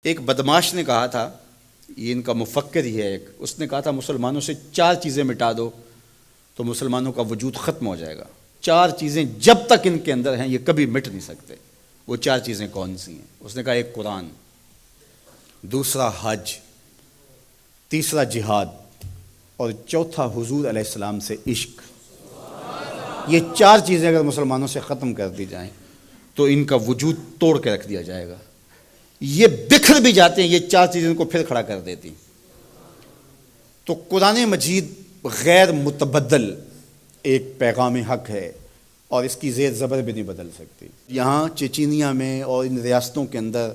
ایک بدماش نے کہا تھا، یہ ان کا مفکر ہی ہے ایک، اس نے کہا تھا مسلمانوں سے 4 چیزیں مٹا دو تو مسلمانوں کا وجود ختم ہو جائے گا۔ 4 چیزیں جب تک ان کے اندر ہیں یہ کبھی مٹ نہیں سکتے۔ وہ 4 چیزیں کون سی ہیں؟ اس نے کہا ایک قرآن، دوسرا حج، تیسرا جہاد، اور چوتھا حضور علیہ السلام سے عشق۔ یہ 4 چیزیں اگر مسلمانوں سے ختم کر دی جائیں تو ان کا وجود توڑ کے رکھ دیا جائے گا۔ یہ بکھر بھی جاتے ہیں، یہ 4 چیزیں ان کو پھر کھڑا کر دیتی۔ تو قرآن مجید غیر متبدل ایک پیغام حق ہے اور اس کی زیر زبر بھی نہیں بدل سکتی۔ یہاں چچینیا میں اور ان ریاستوں کے اندر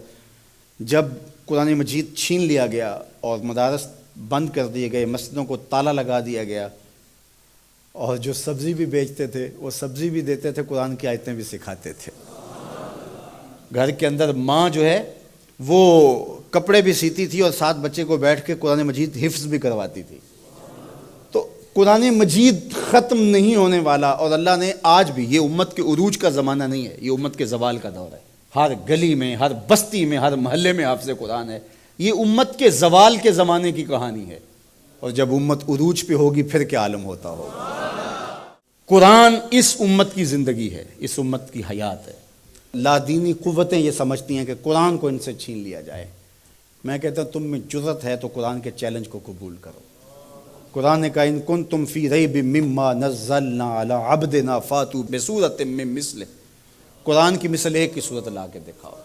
جب قرآن مجید چھین لیا گیا اور مدارس بند کر دیے گئے، مسجدوں کو تالا لگا دیا گیا، اور جو سبزی بھی بیچتے تھے وہ سبزی بھی دیتے تھے، قرآن کی آیتیں بھی سکھاتے تھے۔ گھر کے اندر ماں جو ہے وہ کپڑے بھی سیتی تھی اور ساتھ بچے کو بیٹھ کے قرآن مجید حفظ بھی کرواتی تھی۔ تو قرآن مجید ختم نہیں ہونے والا، اور اللہ نے آج بھی، یہ امت کے عروج کا زمانہ نہیں ہے، یہ امت کے زوال کا دور ہے۔ ہر گلی میں، ہر بستی میں، ہر محلے میں حافظ قرآن ہے۔ یہ امت کے زوال کے زمانے کی کہانی ہے، اور جب امت عروج پہ ہوگی پھر کیا عالم ہوتا ہوگا۔ قرآن اس امت کی زندگی ہے، اس امت کی حیات ہے۔ لادینی قوتیں یہ سمجھتی ہیں کہ قرآن کو ان سے چھین لیا جائے۔ میں کہتا ہوں تم میں جرأت ہے تو قرآن کے چیلنج کو قبول کرو۔ قرآن نے کہا ان کنتم فی ریب مما نزلنا علی عبدنا فاتوا بسورۃ من مثلہ۔ قرآن کی مثل ایک کی صورت لا کے دکھاؤ۔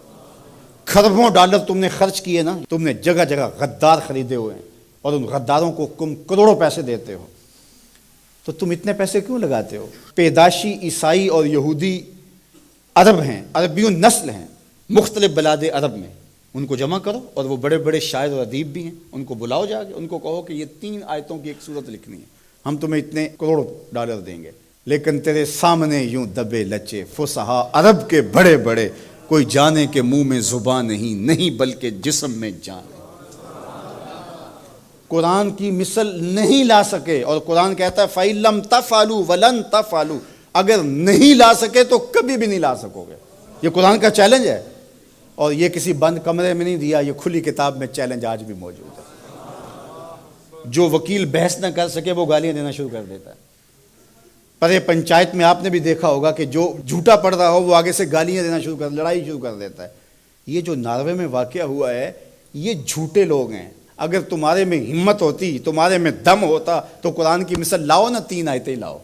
کھربوں ڈالر تم نے خرچ کیے نا، تم نے جگہ جگہ غدار خریدے ہوئے ہیں اور ان غداروں کو تم کروڑوں پیسے دیتے ہو، تو تم اتنے پیسے کیوں لگاتے ہو؟ پیدائشی عیسائی اور یہودی عرب ہیں، عربیون نسل ہیں مختلف بلاد عرب میں، ان کو جمع کرو، اور وہ بڑے بڑے شاعر اور ادیب بھی ہیں، ان کو بلاؤ جا کے، ان کو کہو کہ یہ 3 آیتوں کی ایک صورت لکھنی ہے، ہم تمہیں اتنے کروڑ ڈالر دیں گے۔ لیکن تیرے سامنے یوں دبے لچے فصحا عرب کے بڑے بڑے، کوئی جانے کے منہ میں زبان نہیں بلکہ جسم میں جان ہے۔ قرآن کی مثل نہیں لا سکے، اور قرآن کہتا ہے فَإِن لَمْ تَفْعَلُوا وَلَن تَفْعَلُوا، اگر نہیں لا سکے تو کبھی بھی نہیں لا سکو گے۔ یہ قرآن کا چیلنج ہے، اور یہ کسی بند کمرے میں نہیں دیا، یہ کھلی کتاب میں چیلنج آج بھی موجود ہے۔ جو وکیل بحث نہ کر سکے وہ گالیاں دینا شروع کر دیتا ہے۔ پر یہ پنچایت میں آپ نے بھی دیکھا ہوگا کہ جو جھوٹا پڑ رہا ہو وہ آگے سے گالیاں دینا شروع کر، لڑائی شروع کر دیتا ہے۔ یہ جو ناروے میں واقعہ ہوا ہے، یہ جھوٹے لوگ ہیں۔ اگر تمہارے میں ہمت ہوتی، تمہارے میں دم ہوتا تو قرآن کی مثل لاؤ نا، 3 آیتیں لاؤ۔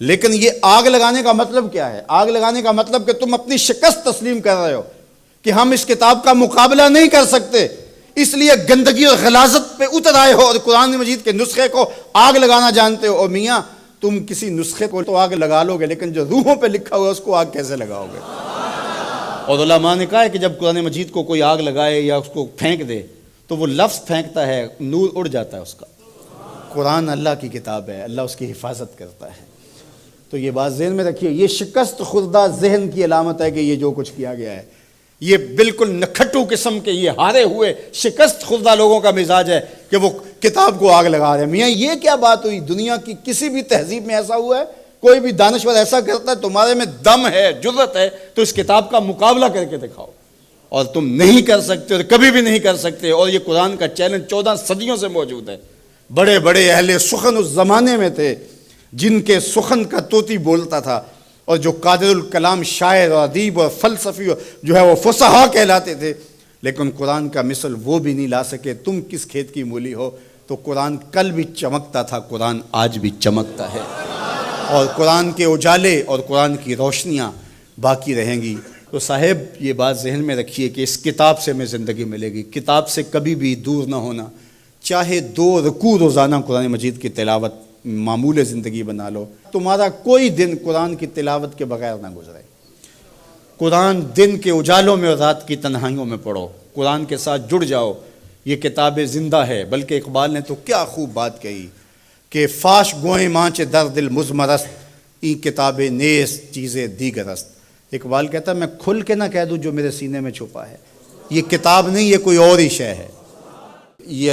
لیکن یہ آگ لگانے کا مطلب کیا ہے؟ آگ لگانے کا مطلب کہ تم اپنی شکست تسلیم کر رہے ہو کہ ہم اس کتاب کا مقابلہ نہیں کر سکتے، اس لیے گندگی اور غلاظت پہ اتر آئے ہو اور قرآن مجید کے نسخے کو آگ لگانا جانتے ہو۔ اور میاں تم کسی نسخے کو تو آگ لگا لو گے، لیکن جو روحوں پہ لکھا ہوا ہے اس کو آگ کیسے لگاؤ گے؟ اور علماء نے کہا ہے کہ جب قرآن مجید کو کوئی آگ لگائے یا اس کو پھینک دے تو وہ لفظ پھینکتا ہے، نور اڑ جاتا ہے اس کا۔ قرآن اللہ کی کتاب ہے، اللہ اس کی حفاظت کرتا ہے۔ تو یہ بات ذہن میں رکھیے، یہ شکست خوردہ ذہن کی علامت ہے کہ یہ جو کچھ کیا گیا ہے، یہ بالکل نکھٹو قسم کے، یہ ہارے ہوئے شکست خوردہ لوگوں کا مزاج ہے کہ وہ کتاب کو آگ لگا رہے ہیں۔ میاں یہ کیا بات ہوئی؟ دنیا کی کسی بھی تہذیب میں ایسا ہوا ہے؟ کوئی بھی دانشور ایسا کرتا ہے؟ تمہارے میں دم ہے، جرأت ہے تو اس کتاب کا مقابلہ کر کے دکھاؤ، اور تم نہیں کر سکتے اور کبھی بھی نہیں کر سکتے۔ اور یہ قرآن کا چیلنج 14 صدیوں سے موجود ہے۔ بڑے بڑے اہل سخن اس زمانے میں تھے جن کے سخن کا طوطی بولتا تھا، اور جو قادر الکلام شاعر اور ادیب اور فلسفی جو ہے وہ فصحا کہلاتے تھے، لیکن قرآن کا مثل وہ بھی نہیں لا سکے۔ تم کس کھیت کی مولی ہو؟ تو قرآن کل بھی چمکتا تھا، قرآن آج بھی چمکتا ہے، اور قرآن کے اجالے اور قرآن کی روشنیاں باقی رہیں گی۔ تو صاحب یہ بات ذہن میں رکھیے کہ اس کتاب سے ہمیں زندگی ملے گی، کتاب سے کبھی بھی دور نہ ہونا۔ چاہے 2 رکوع روزانہ قرآن مجید کی تلاوت معمول زندگی بنا لو، تمہارا کوئی دن قرآن کی تلاوت کے بغیر نہ گزرے۔ قرآن دن کے اجالوں میں اور رات کی تنہائیوں میں پڑھو، قرآن کے ساتھ جڑ جاؤ۔ یہ کتاب زندہ ہے، بلکہ اقبال نے تو کیا خوب بات کہی کہ فاش گوئیں مانچ در دل مزمرست، این کتاب نیز چیزیں دیگرست۔ اقبال کہتا ہے میں کھل کے نہ کہہ دوں جو میرے سینے میں چھپا ہے، یہ کتاب نہیں، یہ کوئی اور ہی شے ہے۔ یہ